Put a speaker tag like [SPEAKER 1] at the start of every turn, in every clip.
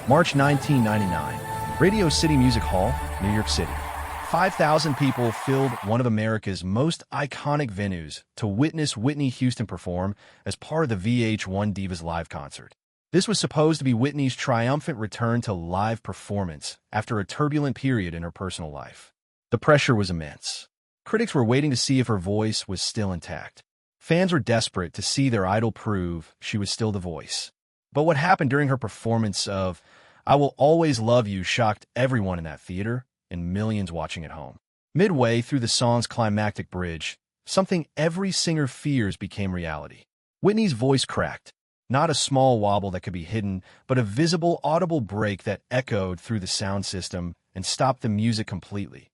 [SPEAKER 1] March 1999, Radio City Music Hall, New York City. 5,000 people filled one of America's most iconic venues to witness Whitney Houston perform as part of the VH1 Divas Live concert. This was supposed to be Whitney's triumphant return to live performance after a turbulent period in her personal life. The pressure was immense. Critics were waiting to see if her voice was still intact. Fans were desperate to see their idol prove she was still the voice. But what happened during her performance of I Will Always Love You shocked everyone in that theater and millions watching at home. Midway through the song's climactic bridge, something every singer fears became reality. Whitney's voice cracked. Not a small wobble that could be hidden, but a visible, audible break that echoed through the sound system and stopped the music completely.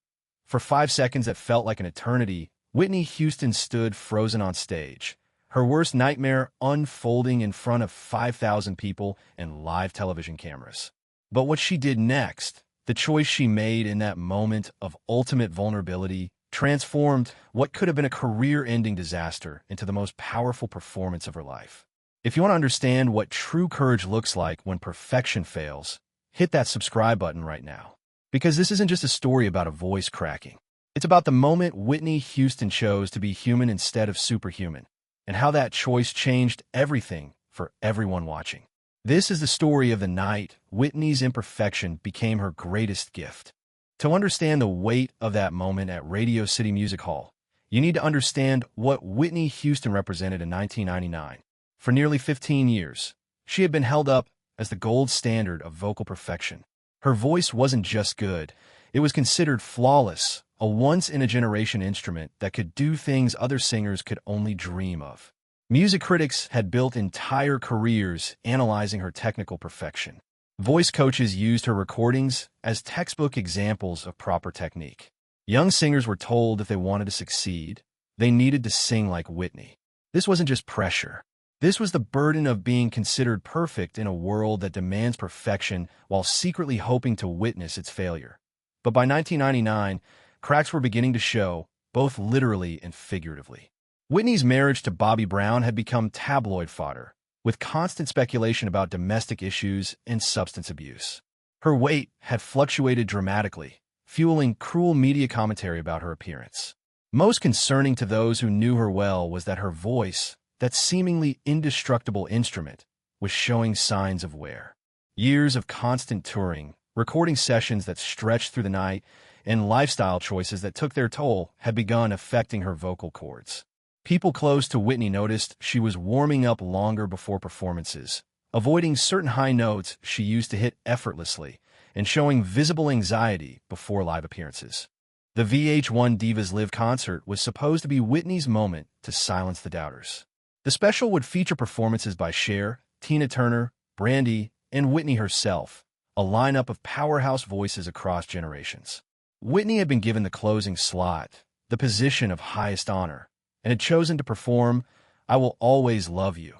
[SPEAKER 1] For 5 seconds that felt like an eternity, Whitney Houston stood frozen on stage, her worst nightmare unfolding in front of 5,000 people and live television cameras. But what she did next, the choice she made in that moment of ultimate vulnerability, transformed what could have been a career-ending disaster into the most powerful performance of her life. If you want to understand what true courage looks like when perfection fails, hit that subscribe button right now. Because this isn't just a story about a voice cracking. It's about the moment Whitney Houston chose to be human instead of superhuman, and how that choice changed everything for everyone watching. This is the story of the night Whitney's imperfection became her greatest gift. To understand the weight of that moment at Radio City Music Hall, you need to understand what Whitney Houston represented in 1999. For nearly 15 years, she had been held up as the gold standard of vocal perfection. Her voice wasn't just good, it was considered flawless, a once-in-a-generation instrument that could do things other singers could only dream of. Music critics had built entire careers analyzing her technical perfection. Voice coaches used her recordings as textbook examples of proper technique. Young singers were told if they wanted to succeed, they needed to sing like Whitney. This wasn't just pressure. This was the burden of being considered perfect in a world that demands perfection while secretly hoping to witness its failure. But by 1999, cracks were beginning to show, both literally and figuratively. Whitney's marriage to Bobby Brown had become tabloid fodder, with constant speculation about domestic issues and substance abuse. Her weight had fluctuated dramatically, fueling cruel media commentary about her appearance. Most concerning to those who knew her well was that her voice, that seemingly indestructible instrument, was showing signs of wear. Years of constant touring, recording sessions that stretched through the night, and lifestyle choices that took their toll had begun affecting her vocal cords. People close to Whitney noticed she was warming up longer before performances, avoiding certain high notes she used to hit effortlessly, and showing visible anxiety before live appearances. The VH1 Divas Live concert was supposed to be Whitney's moment to silence the doubters. The special would feature performances by Cher, Tina Turner, Brandy, and Whitney herself, a lineup of powerhouse voices across generations. Whitney had been given the closing slot, the position of highest honor, and had chosen to perform I Will Always Love You,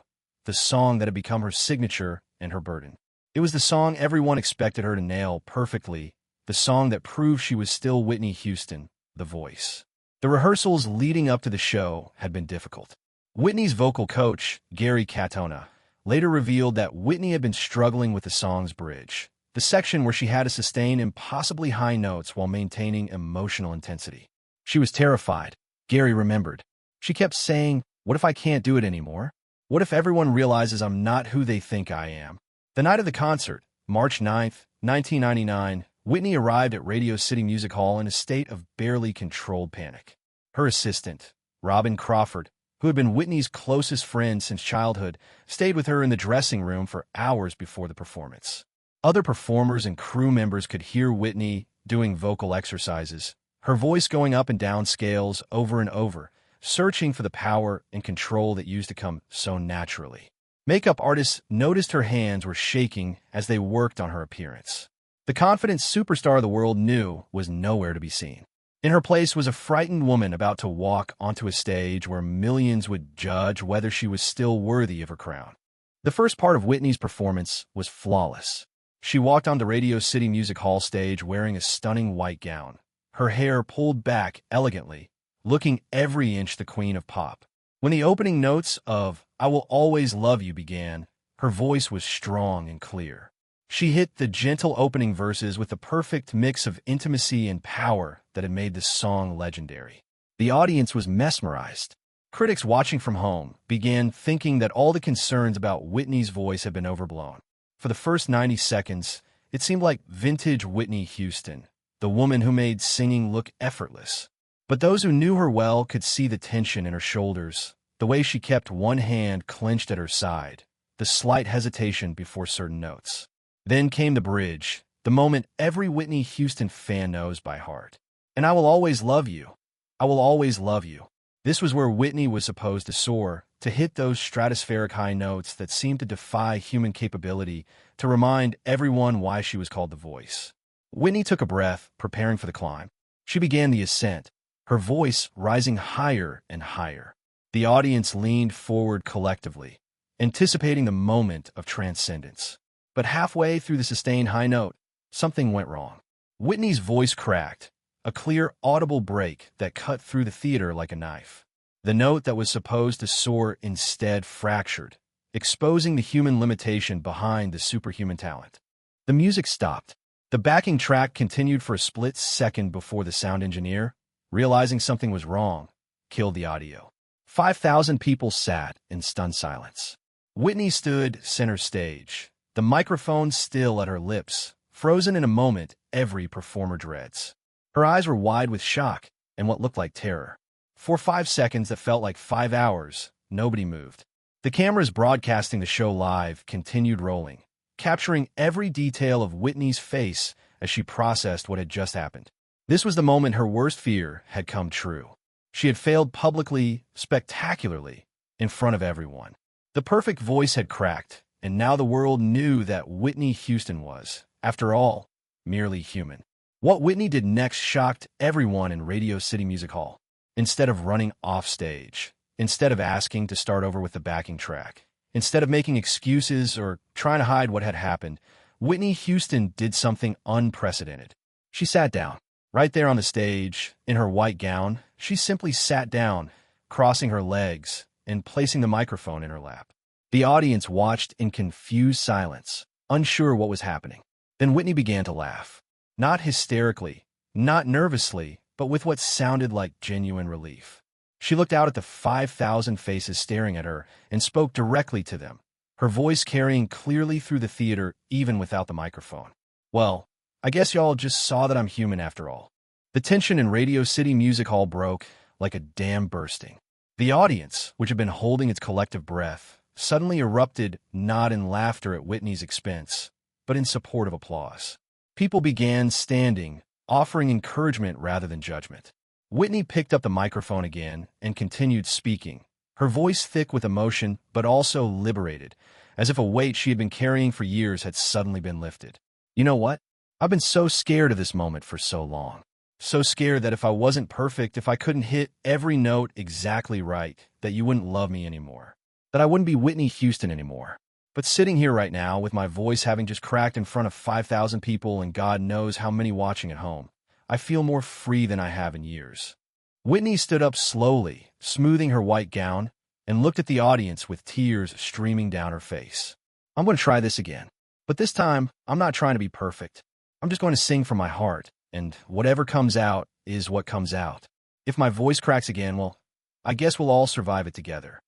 [SPEAKER 1] the song that had become her signature and her burden. It was the song everyone expected her to nail perfectly, the song that proved she was still Whitney Houston, the voice. The rehearsals leading up to the show had been difficult. Whitney's vocal coach, Gary Katona, later revealed that Whitney had been struggling with the song's bridge, the section where she had to sustain impossibly high notes while maintaining emotional intensity. She was terrified, Gary remembered. She kept saying, "What if I can't do it anymore? What if everyone realizes I'm not who they think I am?" The night of the concert, March 9th, 1999, Whitney arrived at Radio City Music Hall in a state of barely controlled panic. Her assistant, Robin Crawford, who had been Whitney's closest friend since childhood, stayed with her in the dressing room for hours before the performance. Other performers and crew members could hear Whitney doing vocal exercises, her voice going up and down scales over and over, searching for the power and control that used to come so naturally. Makeup artists noticed her hands were shaking as they worked on her appearance. The confident superstar the world knew was nowhere to be seen. In her place was a frightened woman about to walk onto a stage where millions would judge whether she was still worthy of her crown. The first part of Whitney's performance was flawless. She walked onto Radio City Music Hall stage wearing a stunning white gown, her hair pulled back elegantly, looking every inch the queen of pop. When the opening notes of I Will Always Love You began, her voice was strong and clear. She hit the gentle opening verses with the perfect mix of intimacy and power that had made this song legendary. The audience was mesmerized. Critics watching from home began thinking that all the concerns about Whitney's voice had been overblown. For the first 90 seconds, it seemed like vintage Whitney Houston, the woman who made singing look effortless. But those who knew her well could see the tension in her shoulders, the way she kept one hand clenched at her side, the slight hesitation before certain notes. Then came the bridge, the moment every Whitney Houston fan knows by heart. And I will always love you. I will always love you. This was where Whitney was supposed to soar, to hit those stratospheric high notes that seemed to defy human capability, to remind everyone why she was called the Voice. Whitney took a breath, preparing for the climb. She began the ascent, her voice rising higher and higher. The audience leaned forward collectively, anticipating the moment of transcendence. But halfway through the sustained high note, something went wrong. Whitney's voice cracked, a clear, audible break that cut through the theater like a knife. The note that was supposed to soar instead fractured, exposing the human limitation behind the superhuman talent. The music stopped. The backing track continued for a split second before the sound engineer, realizing something was wrong, killed the audio. 5,000 people sat in stunned silence. Whitney stood center stage, the microphone still at her lips, frozen in a moment every performer dreads. Her eyes were wide with shock and what looked like terror. For 5 seconds that felt like 5 hours, nobody moved. The cameras broadcasting the show live continued rolling, capturing every detail of Whitney's face as she processed what had just happened. This was the moment her worst fear had come true. She had failed publicly, spectacularly, in front of everyone. The perfect voice had cracked, and now the world knew that Whitney Houston was, after all, merely human. What Whitney did next shocked everyone in Radio City Music Hall. Instead of running off stage, instead of asking to start over with the backing track, instead of making excuses or trying to hide what had happened, Whitney Houston did something unprecedented. She sat down. Right there on the stage, in her white gown, she simply sat down, crossing her legs and placing the microphone in her lap. The audience watched in confused silence, unsure what was happening. Then Whitney began to laugh. Not hysterically, not nervously, but with what sounded like genuine relief. She looked out at the 5,000 faces staring at her and spoke directly to them, her voice carrying clearly through the theater even without the microphone. Well, I guess y'all just saw that I'm human after all. The tension in Radio City Music Hall broke like a dam bursting. The audience, which had been holding its collective breath, suddenly erupted not in laughter at Whitney's expense, but in supportive applause. People began standing, offering encouragement rather than judgment. Whitney picked up the microphone again and continued speaking, her voice thick with emotion but also liberated, as if a weight she had been carrying for years had suddenly been lifted. You know what? I've been so scared of this moment for so long. So scared that if I wasn't perfect, if I couldn't hit every note exactly right, that you wouldn't love me anymore. That I wouldn't be Whitney Houston anymore. But sitting here right now, with my voice having just cracked in front of 5,000 people and God knows how many watching at home, I feel more free than I have in years. Whitney stood up slowly, smoothing her white gown, and looked at the audience with tears streaming down her face. I'm going to try this again. But this time, I'm not trying to be perfect. I'm just going to sing from my heart, and whatever comes out is what comes out. If my voice cracks again, well, I guess we'll all survive it together.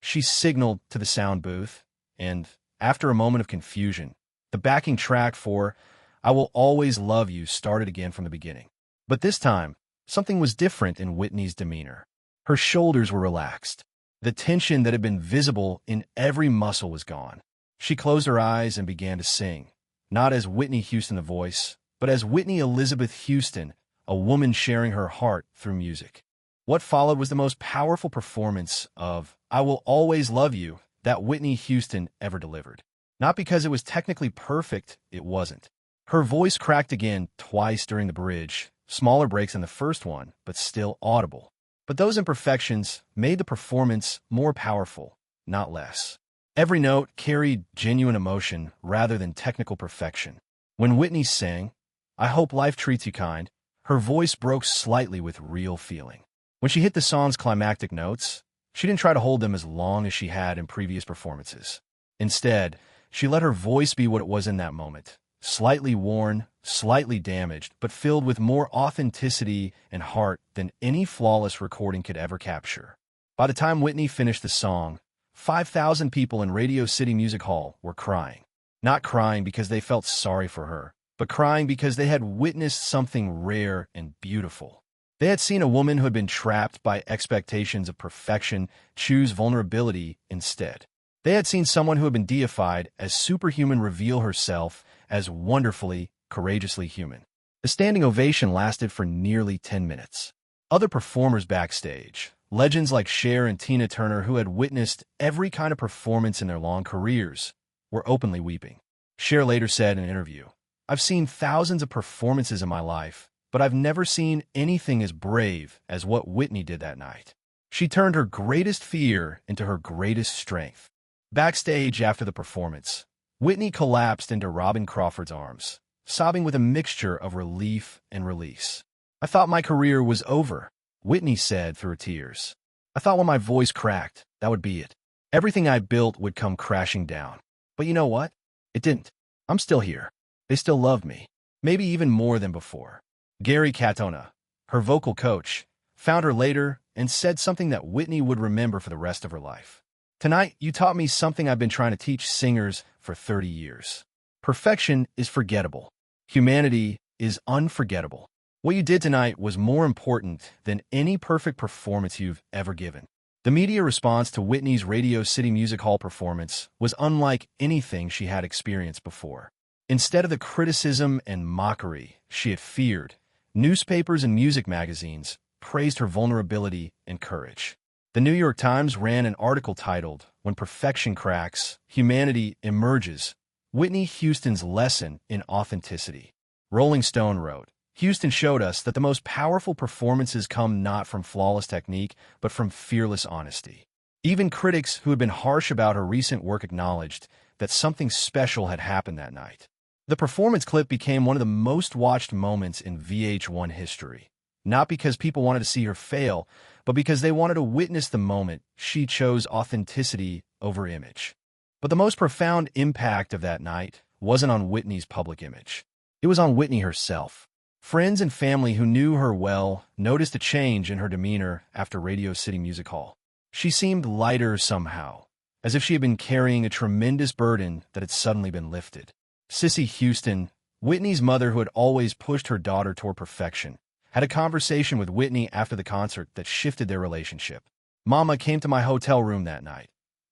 [SPEAKER 1] She signaled to the sound booth, and after a moment of confusion, the backing track for I Will Always Love You started again from the beginning. But this time, something was different in Whitney's demeanor. Her shoulders were relaxed. The tension that had been visible in every muscle was gone. She closed her eyes and began to sing, not as Whitney Houston the Voice, but as Whitney Elizabeth Houston, a woman sharing her heart through music. What followed was the most powerful performance of I Will Always Love You that Whitney Houston ever delivered. Not because it was technically perfect, it wasn't. Her voice cracked again twice during the bridge, smaller breaks than the first one, but still audible. But those imperfections made the performance more powerful, not less. Every note carried genuine emotion rather than technical perfection. When Whitney sang, I Hope Life Treats You Kind, her voice broke slightly with real feeling. When she hit the song's climactic notes, she didn't try to hold them as long as she had in previous performances. Instead, She let her voice be what it was in that moment. Slightly worn, slightly damaged, but filled with more authenticity and heart than any flawless recording could ever capture. By the time Whitney finished the song, 5,000 people in Radio City Music Hall were crying. Not crying because they felt sorry for her, but crying because they had witnessed something rare and beautiful. They had seen a woman who had been trapped by expectations of perfection choose vulnerability instead. They had seen someone who had been deified as superhuman reveal herself as wonderfully, courageously human. The standing ovation lasted for nearly 10 minutes. Other performers backstage, legends like Cher and Tina Turner who had witnessed every kind of performance in their long careers, were openly weeping. Cher later said in an interview, "I've seen thousands of performances in my life, but I've never seen anything as brave as what Whitney did that night. She turned her greatest fear into her greatest strength." Backstage after the performance, Whitney collapsed into Robin Crawford's arms, sobbing with a mixture of relief and release. "I thought my career was over," Whitney said through her tears. "I thought when my voice cracked, that would be it. Everything I built would come crashing down. But you know what? It didn't. I'm still here. They still love me. Maybe even more than before." Gary Katona, her vocal coach, found her later and said something that Whitney would remember for the rest of her life. "Tonight, you taught me something I've been trying to teach singers for 30 years. Perfection is forgettable. Humanity is unforgettable. What you did tonight was more important than any perfect performance you've ever given." The media response to Whitney's Radio City Music Hall performance was unlike anything she had experienced before. Instead of the criticism and mockery she had feared, newspapers and music magazines praised her vulnerability and courage. The New York Times ran an article titled, "When Perfection Cracks, Humanity Emerges, Whitney Houston's Lesson in Authenticity." Rolling Stone wrote, "Houston showed us that the most powerful performances come not from flawless technique, but from fearless honesty." Even critics who had been harsh about her recent work acknowledged that something special had happened that night. The performance clip became one of the most watched moments in VH1 history, not because people wanted to see her fail, but because they wanted to witness the moment she chose authenticity over image. But the most profound impact of that night wasn't on Whitney's public image. It was on Whitney herself. Friends and family who knew her well noticed a change in her demeanor after Radio City Music Hall. She seemed lighter somehow, as if she had been carrying a tremendous burden that had suddenly been lifted. Cissy Houston, Whitney's mother who had always pushed her daughter toward perfection, had a conversation with Whitney after the concert that shifted their relationship. "Mama came to my hotel room that night,"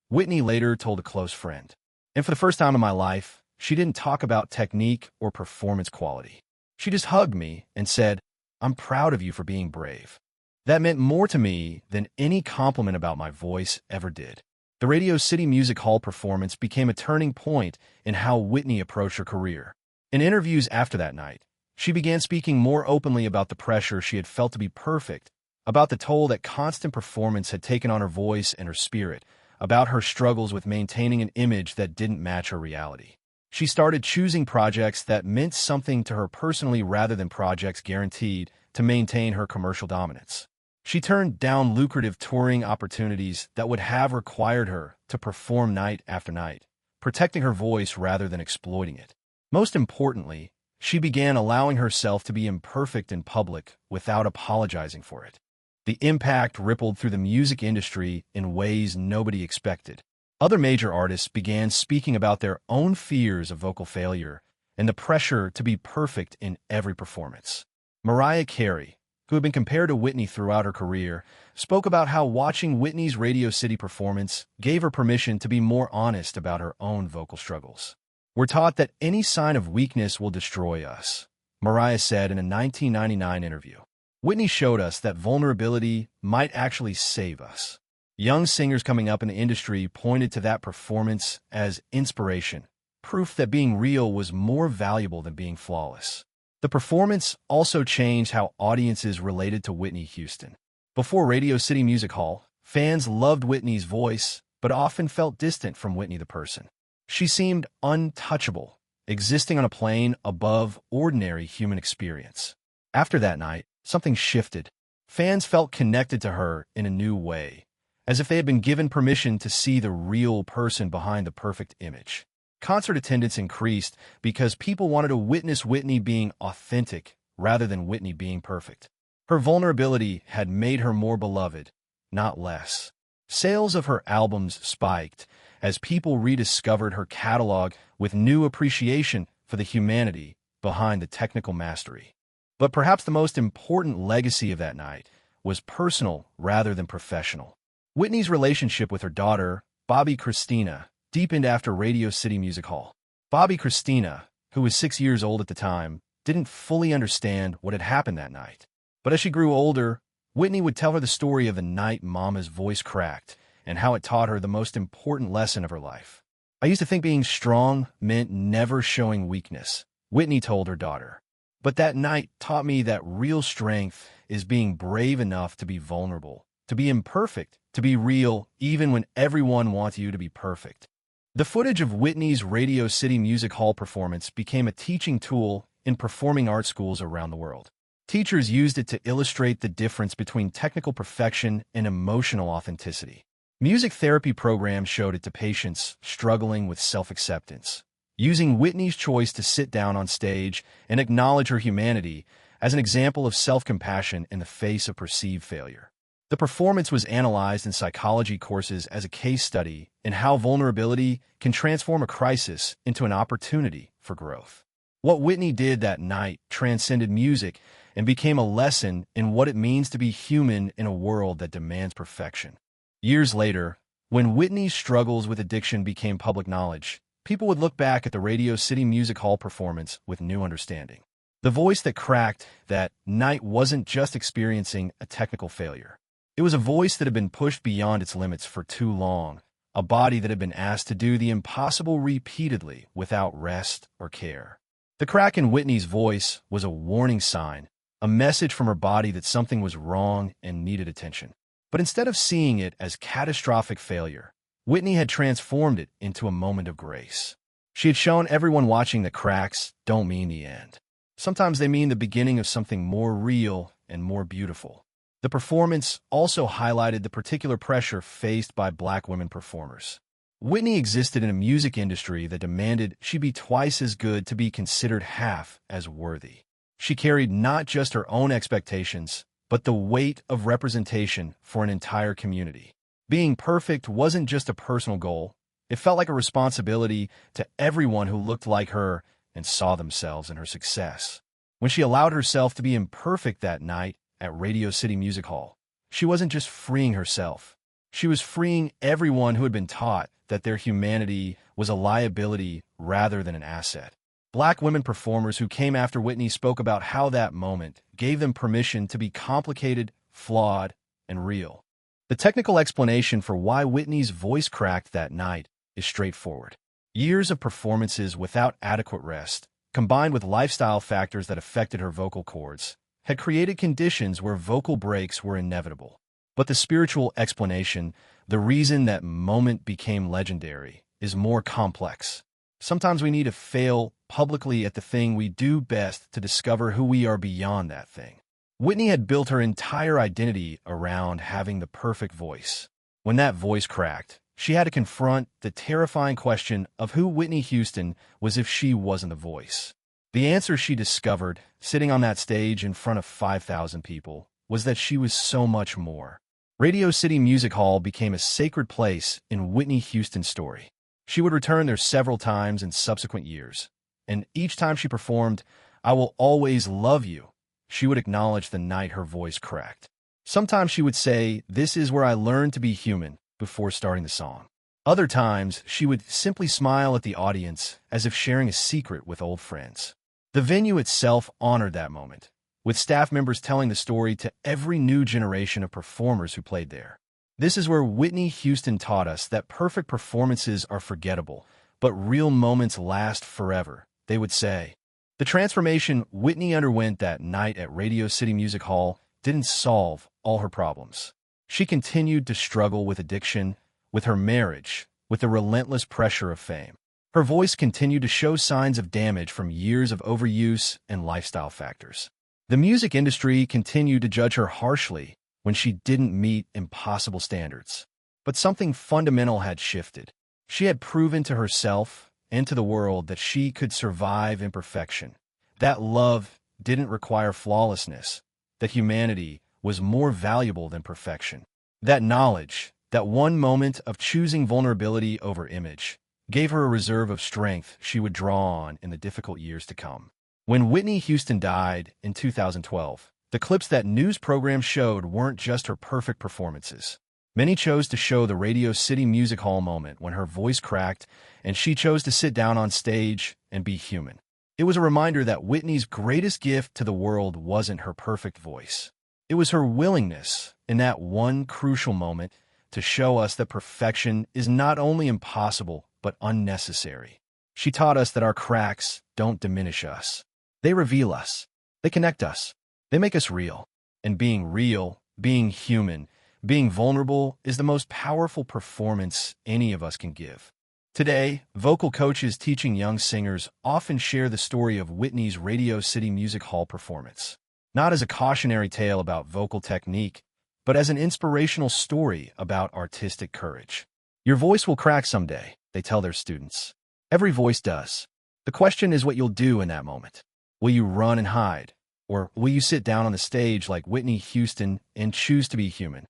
[SPEAKER 1] Whitney later told a close friend. "And for the first time in my life, she didn't talk about technique or performance quality. She just hugged me and said, 'I'm proud of you for being brave.' That meant more to me than any compliment about my voice ever did." The Radio City Music Hall performance became a turning point in how Whitney approached her career. In interviews after that night, she began speaking more openly about the pressure she had felt to be perfect, about the toll that constant performance had taken on her voice and her spirit, about her struggles with maintaining an image that didn't match her reality. She started choosing projects that meant something to her personally rather than projects guaranteed to maintain her commercial dominance. She turned down lucrative touring opportunities that would have required her to perform night after night, protecting her voice rather than exploiting it. Most importantly, she began allowing herself to be imperfect in public without apologizing for it. The impact rippled through the music industry in ways nobody expected. Other major artists began speaking about their own fears of vocal failure and the pressure to be perfect in every performance. Mariah Carey, who had been compared to Whitney throughout her career, spoke about how watching Whitney's Radio City performance gave her permission to be more honest about her own vocal struggles. "We're taught that any sign of weakness will destroy us," Mariah said in a 1999 interview. "Whitney showed us that vulnerability might actually save us." Young singers coming up in the industry pointed to that performance as inspiration, proof that being real was more valuable than being flawless. The performance also changed how audiences related to Whitney Houston. Before Radio City Music Hall, fans loved Whitney's voice, but often felt distant from Whitney the person. She seemed untouchable, existing on a plane above ordinary human experience. After that night, something shifted. Fans felt connected to her in a new way, as if they had been given permission to see the real person behind the perfect image. Concert attendance increased because people wanted to witness Whitney being authentic rather than Whitney being perfect. Her vulnerability had made her more beloved, not less. Sales of her albums spiked as people rediscovered her catalog with new appreciation for the humanity behind the technical mastery. But perhaps the most important legacy of that night was personal rather than professional. Whitney's relationship with her daughter, Bobby Christina, deepened after Radio City Music Hall. Bobby Christina, who was 6 years old at the time, didn't fully understand what had happened that night. But as she grew older, Whitney would tell her the story of the night Mama's voice cracked and how it taught her the most important lesson of her life. I used to think being strong meant never showing weakness, Whitney told her daughter. But that night taught me that real strength is being brave enough to be vulnerable, to be imperfect, to be real, even when everyone wants you to be perfect. The footage of Whitney's Radio City Music Hall performance became a teaching tool in performing arts schools around the world. Teachers used it to illustrate the difference between technical perfection and emotional authenticity. Music therapy programs showed it to patients struggling with self-acceptance, using Whitney's choice to sit down on stage and acknowledge her humanity as an example of self-compassion in the face of perceived failure. The performance was analyzed in psychology courses as a case study in how vulnerability can transform a crisis into an opportunity for growth. What Whitney did that night transcended music and became a lesson in what it means to be human in a world that demands perfection. Years later, when Whitney's struggles with addiction became public knowledge, people would look back at the Radio City Music Hall performance with new understanding. The voice that cracked that night wasn't just experiencing a technical failure. It was a voice that had been pushed beyond its limits for too long, a body that had been asked to do the impossible repeatedly without rest or care. The crack in Whitney's voice was a warning sign, a message from her body that something was wrong and needed attention. But instead of seeing it as catastrophic failure, Whitney had transformed it into a moment of grace. She had shown everyone watching that cracks don't mean the end. Sometimes they mean the beginning of something more real and more beautiful. The performance also highlighted the particular pressure faced by Black women performers. Whitney existed in a music industry that demanded she be twice as good to be considered half as worthy. She carried not just her own expectations, but the weight of representation for an entire community. Being perfect wasn't just a personal goal. It felt like a responsibility to everyone who looked like her and saw themselves in her success. When she allowed herself to be imperfect that night at Radio City Music Hall, she wasn't just freeing herself. She was freeing everyone who had been taught that their humanity was a liability rather than an asset. Black women performers who came after Whitney spoke about how that moment gave them permission to be complicated, flawed, and real. The technical explanation for why Whitney's voice cracked that night is straightforward. Years of performances without adequate rest, combined with lifestyle factors that affected her vocal cords, had created conditions where vocal breaks were inevitable. But the spiritual explanation, the reason that moment became legendary, is more complex. Sometimes we need to fail publicly at the thing we do best to discover who we are beyond that thing. Whitney had built her entire identity around having the perfect voice. When that voice cracked, she had to confront the terrifying question of who Whitney Houston was if she wasn't the voice. The answer she discovered, sitting on that stage in front of 5,000 people, was that she was so much more. Radio City Music Hall became a sacred place in Whitney Houston's story. She would return there several times in subsequent years, and each time she performed, "I Will Always Love You," she would acknowledge the night her voice cracked. Sometimes she would say, "This is where I learned to be human," before starting the song. Other times, she would simply smile at the audience as if sharing a secret with old friends. The venue itself honored that moment, with staff members telling the story to every new generation of performers who played there. This is where Whitney Houston taught us that perfect performances are forgettable, but real moments last forever, they would say. The transformation Whitney underwent that night at Radio City Music Hall didn't solve all her problems. She continued to struggle with addiction, with her marriage, with the relentless pressure of fame. Her voice continued to show signs of damage from years of overuse and lifestyle factors. The music industry continued to judge her harshly when she didn't meet impossible standards. But something fundamental had shifted. She had proven to herself and to the world that she could survive imperfection. That love didn't require flawlessness, that humanity was more valuable than perfection. That knowledge, that one moment of choosing vulnerability over image, gave her a reserve of strength she would draw on in the difficult years to come. When Whitney Houston died in 2012, the clips that news programs showed weren't just her perfect performances. Many chose to show the Radio City Music Hall moment when her voice cracked and she chose to sit down on stage and be human. It was a reminder that Whitney's greatest gift to the world wasn't her perfect voice. It was her willingness, in that one crucial moment, to show us that perfection is not only impossible, but unnecessary. She taught us that our cracks don't diminish us. They reveal us. They connect us. They make us real. And being real, being human, being vulnerable is the most powerful performance any of us can give. Today, vocal coaches teaching young singers often share the story of Whitney's Radio City Music Hall performance, not as a cautionary tale about vocal technique, but as an inspirational story about artistic courage. Your voice will crack someday, they tell their students. Every voice does. The question is what you'll do in that moment. Will you run and hide? Or will you sit down on the stage like Whitney Houston and choose to be human?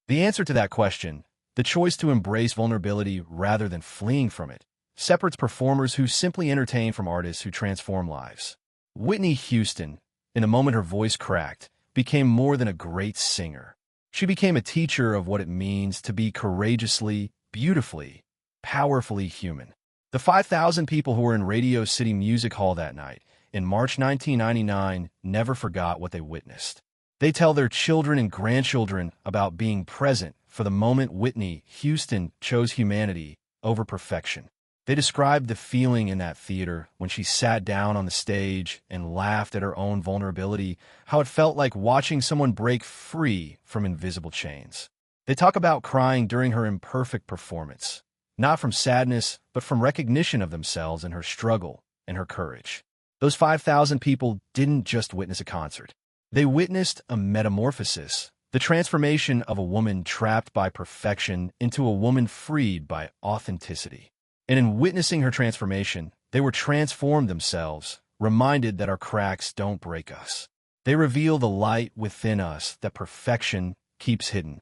[SPEAKER 1] The answer to that question, the choice to embrace vulnerability rather than fleeing from it, separates performers who simply entertain from artists who transform lives. Whitney Houston, in a moment her voice cracked, became more than a great singer. She became a teacher of what it means to be courageously, beautifully, powerfully human. The 5,000 people who were in Radio City Music Hall that night, in March 1999, never forgot what they witnessed. They tell their children and grandchildren about being present for the moment Whitney Houston chose humanity over perfection. They described the feeling in that theater when she sat down on the stage and laughed at her own vulnerability, how it felt like watching someone break free from invisible chains. They talk about crying during her imperfect performance, not from sadness, but from recognition of themselves and her struggle and her courage. Those 5,000 people didn't just witness a concert. They witnessed a metamorphosis, the transformation of a woman trapped by perfection into a woman freed by authenticity. And in witnessing her transformation, they were transformed themselves, reminded that our cracks don't break us. They reveal the light within us that perfection keeps hidden.